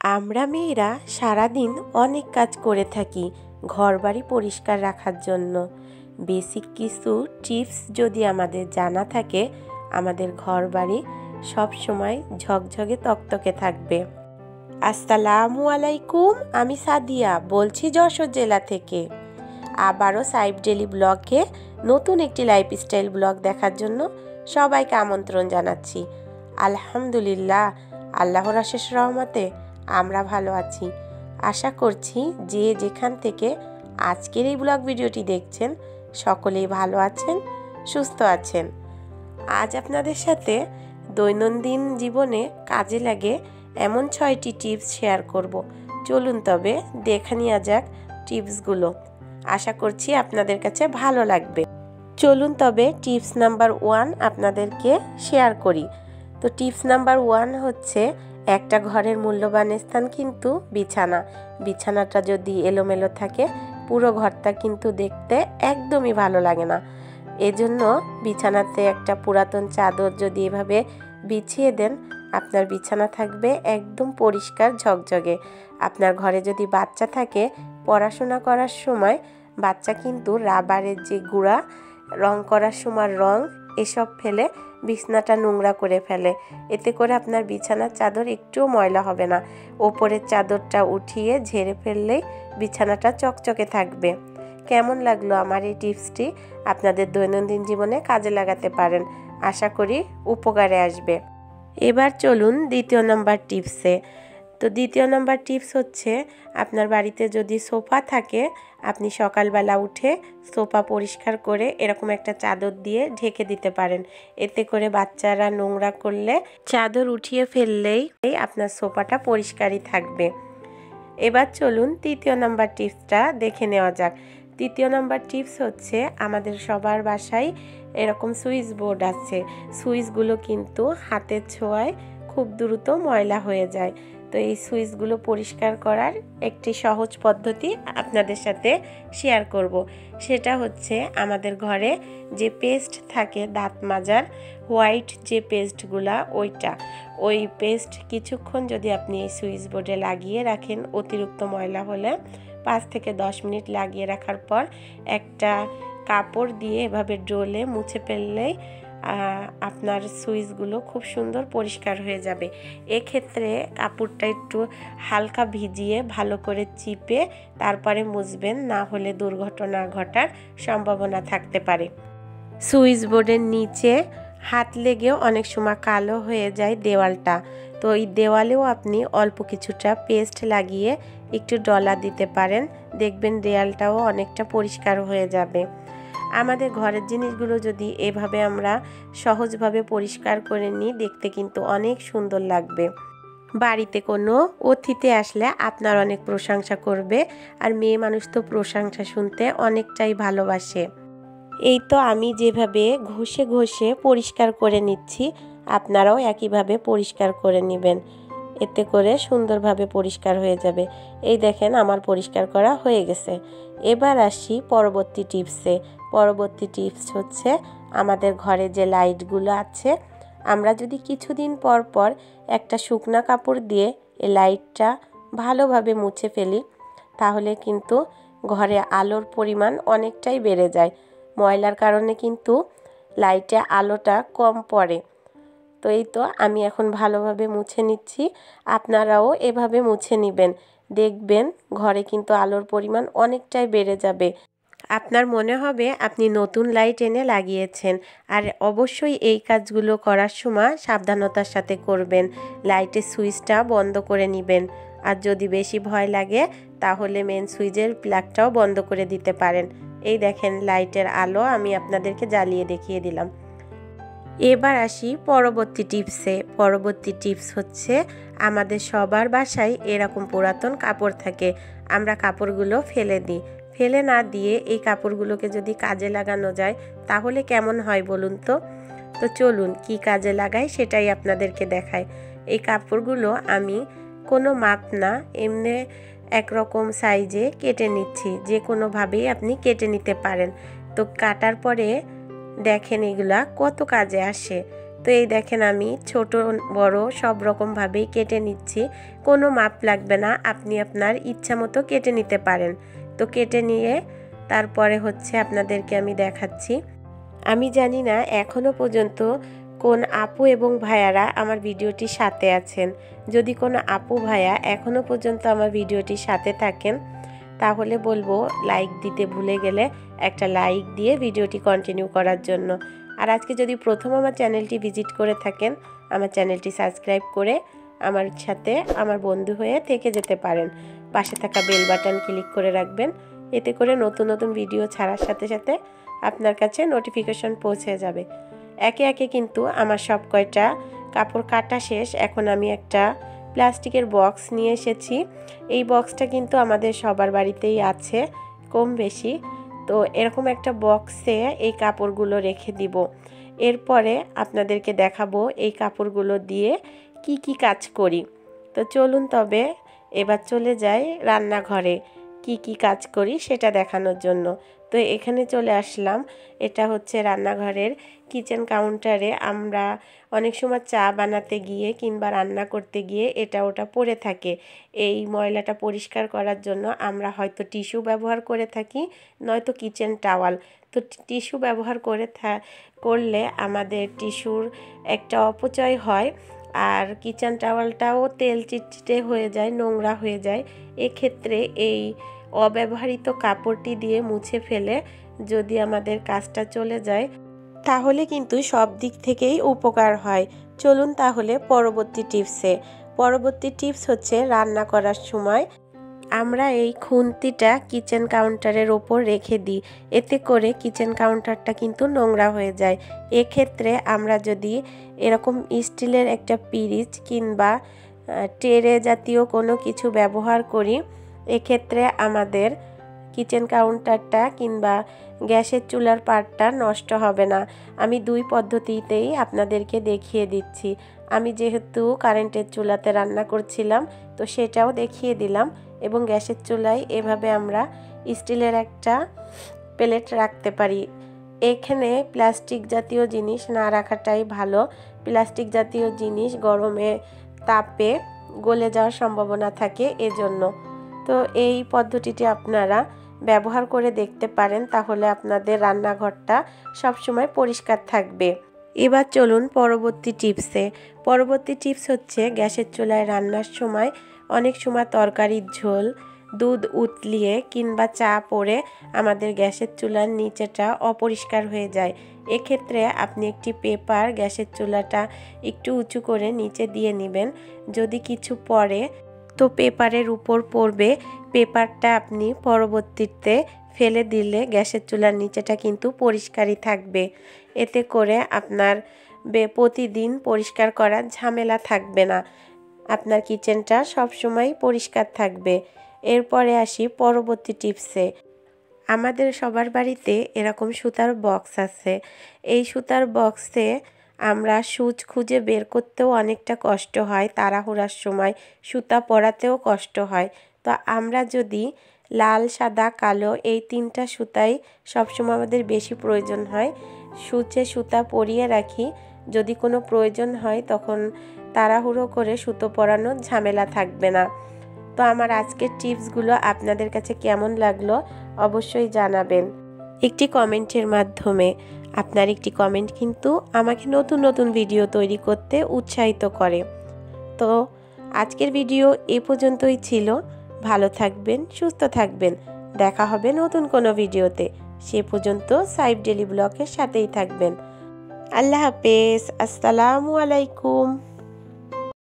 আমরা মেয়েরা সারাদিন অনেক কাজ করে থাকি ঘরবাড়ি পরিষ্কার রাখার জন্য। বেসিক কিছু টিপস যদি আমাদের জানা থাকে, আমাদের ঘরবাড়ি সবসময় ঝকঝকে তকতকে থাকবে। আসসালামু আলাইকুম, আমি সাদিয়া বলছি যশোর জেলা থেকে। আবারও সাইব ডেলি ব্লগে নতুন একটি লাইফস্টাইল ব্লগ দেখার জন্য সবাইকে আমন্ত্রণ জানাচ্ছি। আলহামদুলিল্লাহ, আল্লাহর অশেষ রহমতে আমরা ভালো আছি। আশা করছি যে যেখান থেকে আজকের এই ব্লগ ভিডিওটি দেখছেন সকলেই ভালো আছেন, সুস্থ আছেন। আজ আপনাদের সাথে দৈনন্দিন জীবনে কাজে লাগে এমন 6টি টিপস শেয়ার করব। চলুন তবে দেখে নেওয়া যাক টিপসগুলো। আশা করছি আপনাদের কাছে ভালো লাগবে। চলুন তবে টিপস নাম্বার 1 আপনাদেরকে শেয়ার করি। তো টিপস নাম্বার 1 হচ্ছে, একটা ঘরের মূল্যবান স্থান কিন্তু বিছানাটা যদি এলোমেলো থাকে পুরো ঘরটা কিন্তু দেখতে একদমই ভালো লাগে না। এজন্য বিছানাতে একটা পুরাতন চাদর যদি এভাবে বিছিয়ে দেন, আপনার বিছানা থাকবে একদম পরিষ্কার ঝকঝকে। আপনার ঘরে যদি বাচ্চা থাকে, পড়াশোনা করার সময় বাচ্চা কিন্তু রাবারের যে গুঁড়া, রং করার সময় রং এসব ফেলে বিছানাটা নোংরা করে ফেলে। এতে করে আপনার বিছানার চাদর একটুও ময়লা হবে না। ওপরের চাদরটা উঠিয়ে ঝেড়ে ফেললেই বিছানাটা চকচকে থাকবে। কেমন লাগলো আমার এই টিপসটি? আপনাদের দৈনন্দিন জীবনে কাজে লাগাতে পারেন, আশা করি উপকারে আসবে। এবার চলুন দ্বিতীয় নম্বর টিপসে। তো দ্বিতীয় নম্বর টিপস হচ্ছে, আপনার বাড়িতে যদি সোফা থাকে, আপনি সকালবেলা উঠে সোফা পরিষ্কার করে এরকম একটা চাদর দিয়ে ঢেকে দিতে পারেন। এতে করে বাচ্চারা নোংরা করলে চাদর উঠিয়ে ফেললেই আপনার সোফাটা পরিষ্কারই থাকবে। এবার চলুন তৃতীয় নম্বর টিপসটা দেখে নেওয়া যাক। তৃতীয় নম্বর টিপস হচ্ছে, আমাদের সবার বাসায় এরকম সুইচ বোর্ড আছে। সুইচগুলো কিন্তু হাতের ছোঁয়ায় খুব দ্রুত ময়লা হয়ে যায়। তো এই সুইচগুলো পরিষ্কার করার একটি সহজ পদ্ধতি আপনাদের সাথে শেয়ার করব। সেটা হচ্ছে, আমাদের ঘরে যে পেস্ট থাকে দাঁত মাজার, হোয়াইট যে পেস্টগুলা, ওই পেস্ট কিছুক্ষণ যদি আপনি এই সুইচ বোর্ডে লাগিয়ে রাখেন, অতিরিক্ত ময়লা হলে 5 থেকে 10 মিনিট লাগিয়ে রাখার পর একটা কাপড় দিয়ে এভাবে ডলে মুছে ফেললেই আপনার সুইচগুলো খুব সুন্দর পরিষ্কার হয়ে যাবে। এক্ষেত্রে কাপড়টা একটু হালকা ভিজিয়ে ভালো করে চিপে তারপরে মুছবেন, না হলে দুর্ঘটনা ঘটার সম্ভাবনা থাকতে পারে। সুইচ বোর্ডের নিচে হাত লেগেও অনেক সময় কালো হয়ে যায় দেওয়ালটা। তো এই দেওয়ালেও আপনি অল্প কিছুটা পেস্ট লাগিয়ে একটু ডলা দিতে পারেন, দেখবেন দেওয়ালটাও অনেকটা পরিষ্কার হয়ে যাবে। আমাদের ঘরের জিনিসগুলো যদি এভাবে আমরা সহজভাবে পরিষ্কার করে নিই, দেখতে কিন্তু অনেক সুন্দর লাগবে। বাড়িতে কোনো অতিথি আসলে আপনার অনেক প্রশংসা করবে, আর মেয়ে মানুষ তো প্রশংসা শুনতে অনেকটাই ভালোবাসে। এই তো আমি যেভাবে ঘষে ঘষে পরিষ্কার করে নিচ্ছি, আপনারাও একইভাবে পরিষ্কার করে নেবেন। এতে করে সুন্দরভাবে পরিষ্কার হয়ে যাবে। এই দেখেন আমার পরিষ্কার করা হয়ে গেছে। এবার আসি পরবর্তী টিপসে। পরবর্তী টিপস হচ্ছে, আমাদের ঘরে যে লাইটগুলো আছে, আমরা যদি কিছুদিন পর পর একটা শুকনো কাপড় দিয়ে এই লাইটটা ভালোভাবে মুছে ফেলি, তাহলে কিন্তু ঘরে আলোর পরিমাণ অনেকটাই বেড়ে যায়। ময়লার কারণে কিন্তু লাইটে আলোটা কম পড়ে। তো এই তো আমি এখন ভালোভাবে মুছে নিচ্ছি, আপনারাও এভাবে মুছে নেবেন, দেখবেন ঘরে কিন্তু আলোর পরিমাণ অনেকটাই বেড়ে যাবে। আপনার মনে হবে আপনি নতুন লাইট এনে লাগিয়েছেন। আর অবশ্যই এই কাজগুলো করার সময় সাবধানতার সাথে করবেন। লাইটের সুইচটা বন্ধ করে নেবেন। আর যদি বেশি ভয় লাগে তাহলে মেন সুইচের প্লাগটাও বন্ধ করে দিতে পারেন। এই দেখেন লাইটের আলো আমি আপনাদেরকে জ্বালিয়ে দেখিয়ে দিলাম। এবার আসি পরবর্তী টিপসে। পরবর্তী টিপস হচ্ছে, আমাদের সবার বাসায় এরকম পুরাতন কাপড় থাকে, আমরা কাপড়গুলো ফেলে দিই। ফেলে না দিয়ে এই কাপড়গুলোকে যদি কাজে লাগানো যায় তাহলে কেমন হয় বলুন তো? তো চলুন কি কাজে লাগাই সেটাই আপনাদেরকে দেখাই। এই কাপড়গুলো আমি কোনো মাপ না, এমনি একরকম সাইজে কেটে নিচ্ছি। যে কোনোভাবেই আপনি কেটে নিতে পারেন। তো কাটার পরে দেখেন এগুলা কত কাজে আসে। তো এই দেখেন আমি ছোট বড় সব রকমভাবেই কেটে নিচ্ছি, কোনো মাপ লাগবে না, আপনি আপনার ইচ্ছা মতো কেটে নিতে পারেন। তো কেটে নিয়ে তারপরে হচ্ছে আপনাদেরকে আমি দেখাচ্ছি। আমি জানি না এখনও পর্যন্ত কোন আপু এবং ভাইয়ারা আমার ভিডিওটির সাথে আছেন। যদি কোনো আপু ভাইয়া এখনও পর্যন্ত আমার ভিডিওটির সাথে থাকেন তাহলে বলবো লাইক দিতে ভুলে গেলে একটা লাইক দিয়ে ভিডিওটি কন্টিনিউ করার জন্য। আর আজকে যদি প্রথম আমার চ্যানেলটি ভিজিট করে থাকেন, আমার চ্যানেলটি সাবস্ক্রাইব করে আমার সাথে আমার বন্ধু হয়ে থেকে যেতে পারেন। পাশে থাকা বেল বাটন ক্লিক করে রাখবেন, এতে করে নতুন নতুন ভিডিও ছাড়ার সাথে সাথে আপনার কাছে নোটিফিকেশন পৌঁছে যাবে। একে একে কিন্তু আমার সব কয়টা কাপড় কাটা শেষ। এখন আমি একটা প্লাস্টিকের বক্স নিয়ে এসেছি। এই বক্সটা কিন্তু আমাদের সবার বাড়িতেই আছে কম বেশি। তো এরকম একটা বক্সে এই কাপড়গুলো রেখে দিব। এরপরে আপনাদেরকে দেখাবো এই কাপড়গুলো দিয়ে কি কি কাজ করি। তো চলুন তবে এবার চলে যাই রান্নাঘরে, কি কি কাজ করি সেটা দেখানোর জন্য। তো এখানে চলে আসলাম, এটা হচ্ছে রান্নাঘরের কিচেন কাউন্টারে। আমরা অনেক সময় চা বানাতে গিয়ে কিংবা রান্না করতে গিয়ে এটা ওটা পড়ে থাকে। এই ময়লাটা পরিষ্কার করার জন্য আমরা হয়তো টিস্যু ব্যবহার করে থাকি, নয়তো কিচেন টাওয়াল। তো টিস্যু ব্যবহার করলে আমাদের টিস্যুর একটা অপচয় হয়, আর কিচেন টাওয়ালটাও তেল চিটচিটে হয়ে যায়, নোংরা হয়ে যায়। এক্ষেত্রে এই অব্যবহৃত কাপড়টি দিয়ে মুছে ফেলে যদি আমাদের কাজটা চলে যায় তাহলে কিন্তু সব দিক থেকেই উপকার হয়। চলুন তাহলে পরবর্তী টিপস হচ্ছে রান্না করার সময় আমরা এই খুন্তিটা কিচেন কাউন্টারের ওপর রেখে দিই, এতে করে কিচেন কাউন্টারটা কিন্তু নোংরা হয়ে যায়। এক্ষেত্রে আমরা যদি এরকম স্টিলের একটা পিরিচ কিংবা ট্রে জাতীয় কোনো কিছু ব্যবহার করি, এক্ষেত্রে আমাদের কিচেন কাউন্টারটা কিংবা গ্যাসের চুলার পাটটা নষ্ট হবে না। আমি দুই পদ্ধতিতেই আপনাদেরকে দেখিয়ে দিচ্ছি। আমি যেহেতু কারেন্টের চুলাতে রান্না করছিলাম তো সেটাও দেখিয়ে দিলাম, এবং গ্যাসের চুলায় এভাবে আমরা স্টিলের একটা প্লেট রাখতে পারি। এখানে প্লাস্টিক জাতীয় জিনিস না রাখাটাই ভালো। প্লাস্টিক জাতীয় জিনিস গরমে তাপে গলে যাওয়ার সম্ভাবনা থাকে এজন্য। তো এই পদ্ধতিটি আপনারা ব্যবহার করে দেখতে পারেন, তাহলে আপনাদের রান্নাঘরটা সবসময় পরিষ্কার থাকবে। এবার চলুন পরবর্তী টিপস হচ্ছে গ্যাসের চুলায় রান্নার সময় অনেক সময় তরকারির ঝোল, দুধ উতলিয়ে কিংবা চা পড়ে আমাদের গ্যাসের চুলার নিচেটা অপরিষ্কার হয়ে যায়। এক্ষেত্রে আপনি একটি পেপার গ্যাসের চুলাটা একটু উঁচু করে নিচে দিয়ে নেবেন। যদি কিছু পড়ে তো পেপারের উপর পড়বে, পেপারটা আপনি পরবর্তীতে ফেলে দিলে গ্যাসের চুলার নিচেটা কিন্তু পরিষ্কারই থাকবে। এতে করে আপনার প্রতিদিন পরিষ্কার করার ঝামেলা থাকবে না, আপনার কিচেনটা সবসময় পরিষ্কার থাকবে। এরপরে আসি পরবর্তী টিপসে। আমাদের সবার বাড়িতে এরকম সুতার বক্স আছে। এই সুতার বক্সে আমরা সুচ খুঁজে বের করতেও অনেকটা কষ্ট হয়, তাড়াহুড়ার সময় সুতা পরাতেও কষ্ট হয়। তো আমরা যদি লাল, সাদা, কালো এই তিনটা সুতাই সবসময় আমাদের বেশি প্রয়োজন হয়, সুচে সুতা পরিয়ে রাখি। যদি কোনো প্রয়োজন হয় তখন তাড়াহুড়ো করে সুতো পরানোর ঝামেলা থাকবে না। তো আমার আজকের টিপসগুলো আপনাদের কাছে কেমন লাগলো অবশ্যই জানাবেন একটি কমেন্টের মাধ্যমে। আপনার একটি কমেন্ট কিন্তু আমাকে নতুন নতুন ভিডিও তৈরি করতে উৎসাহিত করে। তো আজকের ভিডিও এ পর্যন্তই ছিল। ভালো থাকবেন, সুস্থ থাকবেন। দেখা হবে নতুন কোনো ভিডিওতে। সে পর্যন্ত সাইফ ডেইলি ব্লগের সাথেই থাকবেন। আল্লাহ হাফেজ। আসসালামু আলাইকুম।